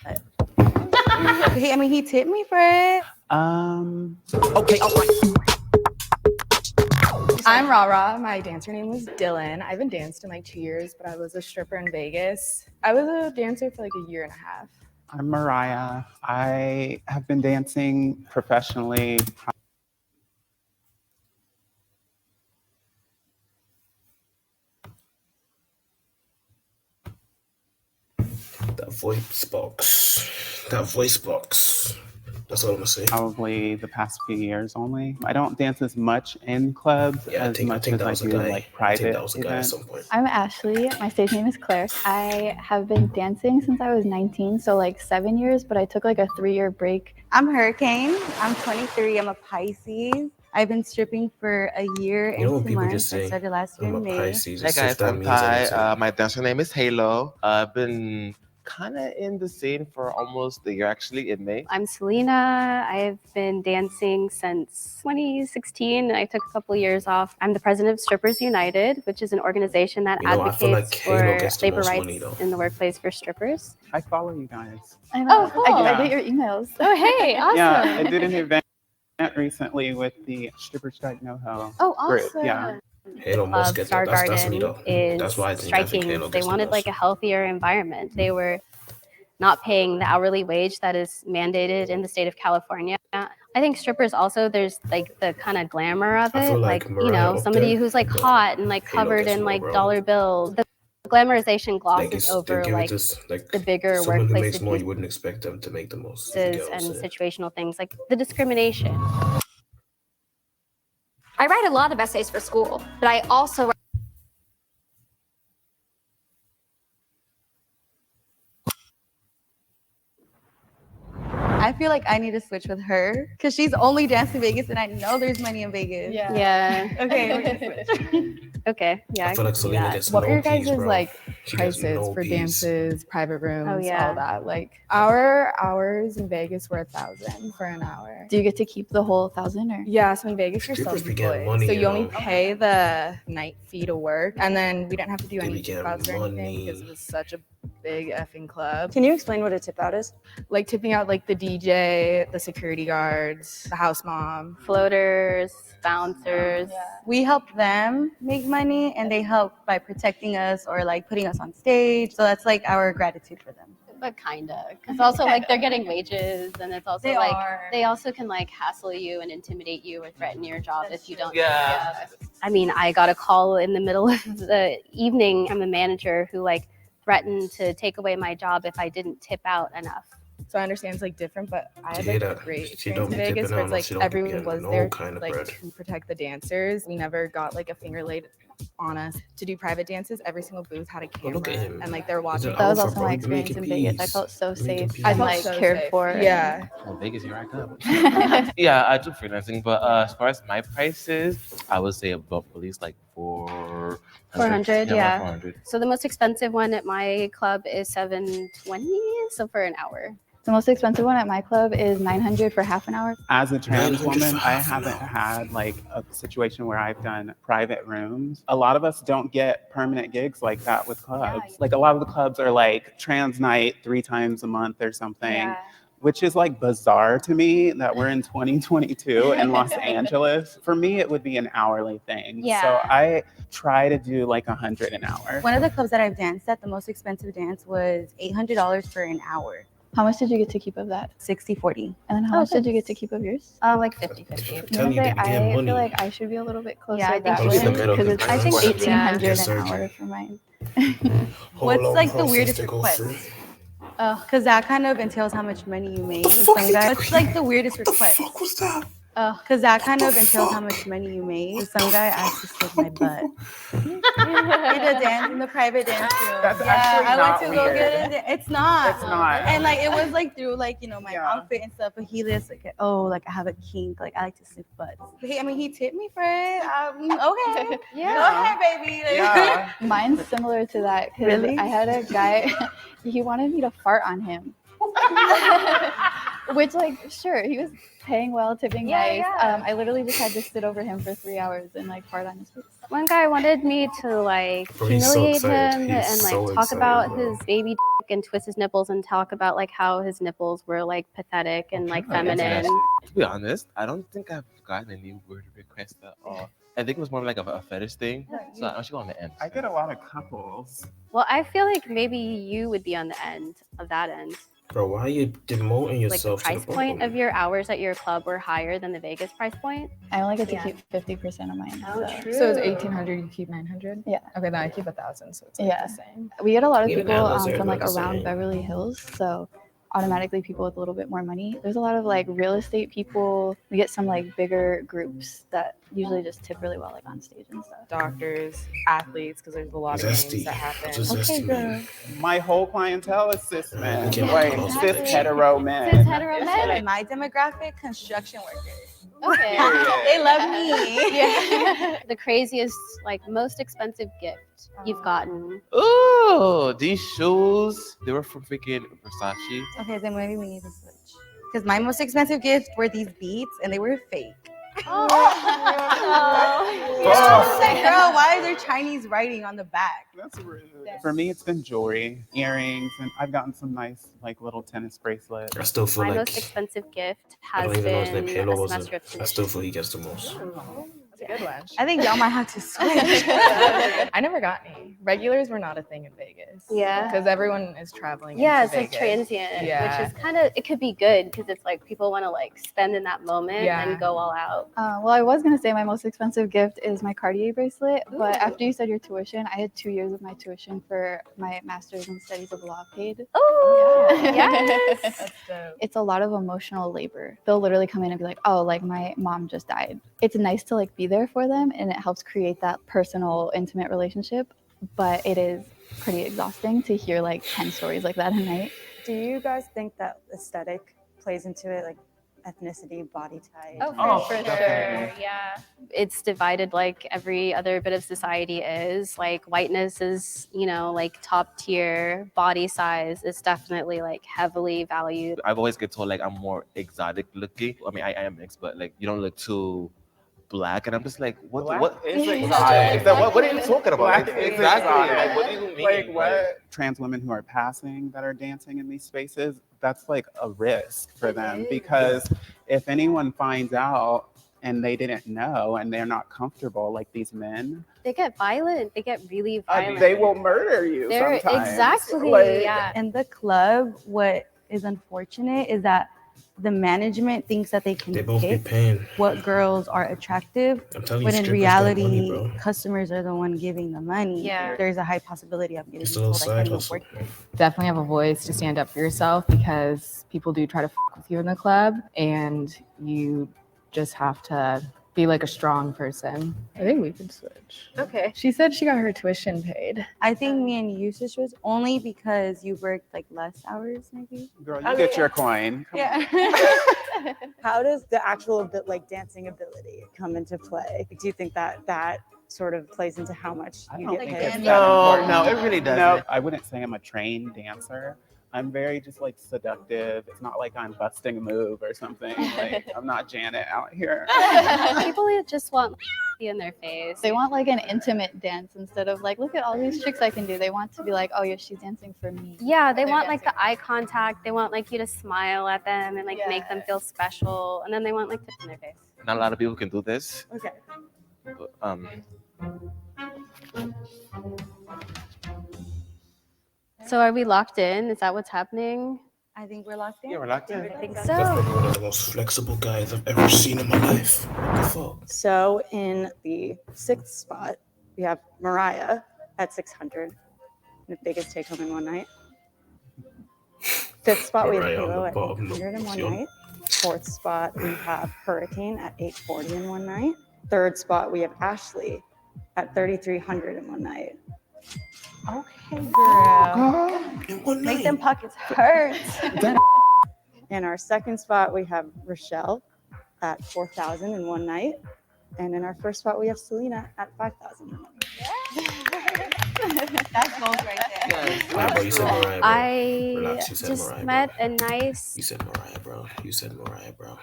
I mean, he tipped me for it. Okay, all right. I'm Rara. My dancer name was Dylan. I haven't danced in like 2 years, but I was a stripper in Vegas. I was a dancer for like a year and a half. I'm Mariah. I have been dancing professionally. That voice box. That's all I'm gonna say. Probably the past few years only. I don't dance as much in clubs as much as I do like private events. I'm Ashley. My stage name is Claire. I have been dancing since I was 19, so like 7 years, but I took like a 3-year break. I'm Hurricane. I'm 23. I'm a Pisces. I've been stripping for a year and 2 months. I started last year in May. Hey guys, I'm Ty. My dancer name is Halo. I've been kind of in the scene for almost a year, actually, in May. I'm Selena. I've been dancing since 2016. I took a couple years off. I'm the president of Strippers United, which is an organization that advocates for labor rights in the workplace for strippers. I follow you guys. I know. Oh, cool. I get your emails. Oh, hey, awesome. Yeah, I did an event recently with the Stripper Strike NoHo group. Yeah. Star Garden is striking. They wanted like a healthier environment. They were not paying the hourly wage that is mandated in the state of California. I think strippers also, there's like the kind of glamour of it, like you know, somebody who's like hot and like covered in like dollar bills. The glamorization glosses over like the bigger workplace more, you wouldn't expect them to make the most and situational things like the discrimination. I write a lot of essays for school, but I also I feel like I need to switch with her because she's only danced in Vegas and I know there's money in Vegas. Yeah. Okay, we're gonna switch. Okay. Yeah. I feel like Selena gets What no are your peas, guys' bro. like She gets prices no for peas. dances, private rooms, Oh, yeah. all that? Like our hours in Vegas were $1,000 for an hour. Do you get to keep the whole 1,000 or? Yeah, so in Vegas you're Strippers be getting self-employed, money, so you you only know. pay the night fee to work, and then we didn't have to do They be any getting tip outs or anything money. because it was such a big effing club. Can you explain what a tip out is? Like tipping out like the DJ, the security guards, the house mom. Floaters, bouncers. We help them make money and they help by protecting us or like putting us on stage. So that's like our gratitude for them. But kinda, because also like they're getting wages, and it's also They like are. they also can like hassle you and intimidate you or threaten your job if you don't. Yeah. I mean, I got a call in the middle of the evening from a manager who like threatened to take away my job if I didn't tip out enough. So I understand it's like different, but I had Yeah, like a that- great she experience don't in be Vegas tipping where out, it's like she don't be everyone getting was no there kind of like bread. to protect the dancers. We never got like a finger laid on us to do private dances. Every single booth had a camera, look at him. and like they're watching. an That was alpha, also bro. my You experience in making Vegas. I peas. felt so You making safe peas. and felt like so cared safe. for. Yeah. Oh, Vegas, here I come. Yeah, I do freelancing, but as far as my prices, I would say above at least like 400. 400, yeah. 400. So the most expensive one at my club is $720, so for an hour. The most expensive one at my club is $900 for half an hour. As a trans 900 woman, for I half an haven't hour. had like a situation where I've done private rooms. A lot of us don't get permanent gigs like that with clubs. Like a lot of the clubs are like trans night 3 times a month or something. Which is like bizarre to me that we're in 2022 in Los Angeles. For me, it would be an hourly thing. Yeah. So I try to do like 100 an hour. One of the clubs that I've danced at, the most expensive dance was $800 for an hour, How much did you get to keep of that? 60-40. And then how much did you get to keep of yours? Like 50-50. I'm telling you, they be I getting money. feel like I should be a little bit closer Yeah, I to that think you should. because it's I think $1,800 Yes, an sir. hour for mine. What's Whole like the process weirdest to go request? through. Because that kind of entails how much money you make. the fuck Some is guys, that? what's like the weirdest What the request? fuck was that? Because that kind of the entails how fuck? much money you made. Some guy asked to stick my butt. In the dance, in the private dance room. That's Yeah, actually I not went to go weird. get it. It's not. It's not. And like it was like through like my Yeah. outfit and stuff. But he lists like like I have a kink. Like I like to sniff butts. He tipped me for it. Okay. Yeah. Go ahead, baby. Like, Yeah. Mine's similar to that because Really? I had a guy, he wanted me to fart on him. Which, like, sure, he was paying well, tipping nice. I literally just had to sit over him for 3 hours and like fart on his face. One guy wanted me to like Bro, he's so humiliate excited. him He's and like so talk excited, about bro. his baby and twist his nipples and talk about like how his nipples were like pathetic and like feminine. To be honest, I don't think I've gotten any weird requests at all. I think it was more like a fetish thing. So I'm actually on the end. I get a lot of couples. Well, I feel like maybe you would be on the end of that end. Bro, why are you demoting Like the yourself to price the point bottom? of your hours at your club were higher than the Vegas price point. I only get to keep 50% of mine. So it's 1,800. You keep 900. Yeah. Okay, then I keep 1,000. So it's like the same. We get a lot of Even people Atlas are from like about the around same. Beverly Hills, so automatically people with a little bit more money. There's a lot of like real estate people. We get some like bigger groups that usually just tip really well like on stage and stuff. Doctors, athletes, because there's a lot of Zesty. games that happen. What's a Okay, zesty girl. mean? My whole clientele is cis men, Okay, like my cis clientele. hetero men. Cis hetero men. My demographic, construction workers. Okay. They love me. Yeah. The craziest, like most expensive gift you've gotten. Ooh, these shoes, they were from freaking Versace. Okay, then maybe we need to switch. Because my most expensive gift were these beats, and they were fake. Oh. I was like, girl, why is there Chinese writing on the back? That's rude. For me, it's been jewelry, earrings, and I've gotten some nice like little tennis bracelets. I still feel My like most expensive gift I has don't even know his name. been Halo a was semester it? of I still feel he gets the most. That's a good one. I think y'all might have to switch. I never got any. Regulars were not a thing in Vegas. Yeah. Because everyone is traveling. Yeah, into it's like Vegas. transient, Yeah. which is kind of, it could be good because it's like people want to like spend in that moment Yeah. and go all out. Well, I was gonna say my most expensive gift is my Cartier bracelet, but after you said your tuition, I had 2 years of my tuition for my master's in studies of law paid. Oh, Yeah. yes. That's dope. It's a lot of emotional labor. They'll literally come in and be like, "Oh, like my mom just died." It's nice to like be there for them, and it helps create that personal, intimate relationship. But it is pretty exhausting to hear like 10 stories like that a night. Do you guys think that aesthetic plays into it, like ethnicity, body type? Oh, for sure. definitely. Yeah. It's divided like every other bit of society is. Like whiteness is, you know, like top tier. Body size is definitely like heavily valued. I've always get told like I'm more exotic looking. I mean, I am mixed, but like you don't look too black, and I'm just like, what is exotic? What are you talking about? Black Like, is exactly. exotic. Like, what do you mean? Like what? Trans women who are passing that are dancing in these spaces, that's like a risk for them because if anyone finds out and they didn't know and they're not comfortable, like these men, They get violent. They get really violent. they will murder you They're sometimes. exactly, Like, yeah. In the club, what is unfortunate is that the management thinks that they can They both be pick paying. what girls are attractive, I'm telling you, when in strippers got money, reality, bro. customers are the one giving the money. Yeah. There's a high possibility of getting It's a little told I can't side even hustle. work here. Definitely have a voice to stand up for yourself because people do try to fuck with you in the club, and you just have to be like a strong person. I think we could switch. Okay. She said she got her tuition paid. I think me and you should switch only because you worked like less hours, maybe. Girl, you get your coin. Come on. Yeah. How does the actual like dancing ability come into play? Do you think that that sort of plays into how much I you don't get think paid? it's that No, important. no, it really doesn't. No, I wouldn't say I'm a trained dancer. I'm very just like seductive. It's not like I'm busting a move or something. Like I'm not Janet out here. People just want in their face. They want like an intimate dance instead of like, look at all these tricks I can do. They want to be like, oh yeah, she's dancing for me. Yeah, they They're want like the dancing. eye contact. They want like you to smile at them and like make them feel special. And then they want like tips in their face. Not a lot of people can do this. Okay. But, So are we locked in? Is that what's happening? I think we're locked in. yeah, we're locked in. I think That's so. probably one of the most flexible guys I've ever seen in my life. What the fuck? So in the 6th spot, we have Mariah at 600, the biggest take home in one night. 5th spot, we have Mariah on Halo the at bottom, 800 in one opción. night. 4th spot, we have Hurricane at 840 in one night. 3rd spot, we have Ashley at 3,300 in one night. Okay, girl. In one Make night. them pockets hurt. In our 2nd spot, we have Rochelle at 4,000 in one night. And in our 1st spot, we have Selena at 5,000 in one night. That's gold right there. Nah, bro, you said Mariah, bro. I Relax, you said just Mariah, met bro. a nice. You said Mariah, bro. You said Mariah, bro.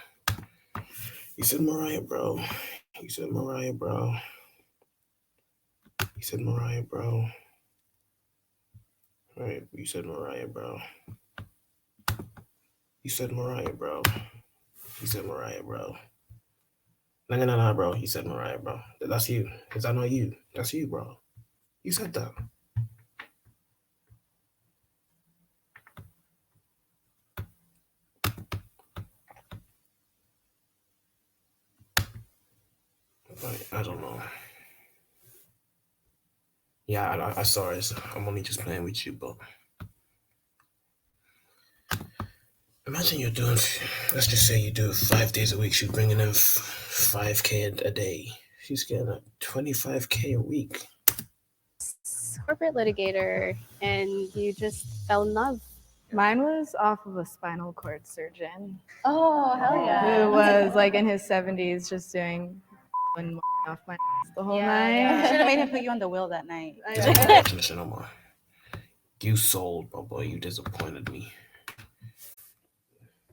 You said Mariah, bro. You said Mariah, bro. You said Mariah, bro. Right, you said Mariah, bro. You said Mariah, bro. You said Mariah, bro. No, bro. You said Mariah, bro. That's you. Is that not you? That's you, bro. You said that. I don't know. Yeah, I saw it. I'm only just playing with you, but imagine you're doing, let's just say you do 5 days a week. She's bringing in 5K a day. She's getting a 25K a week. Corporate litigator, and you just fell in love. Mine was off of a spinal cord surgeon Oh, hell yeah. who was like in his 70s just doing and off my ass the whole I night. should have made him put you on the wheel that night. Listen, Omar. You sold, my boy. You disappointed me.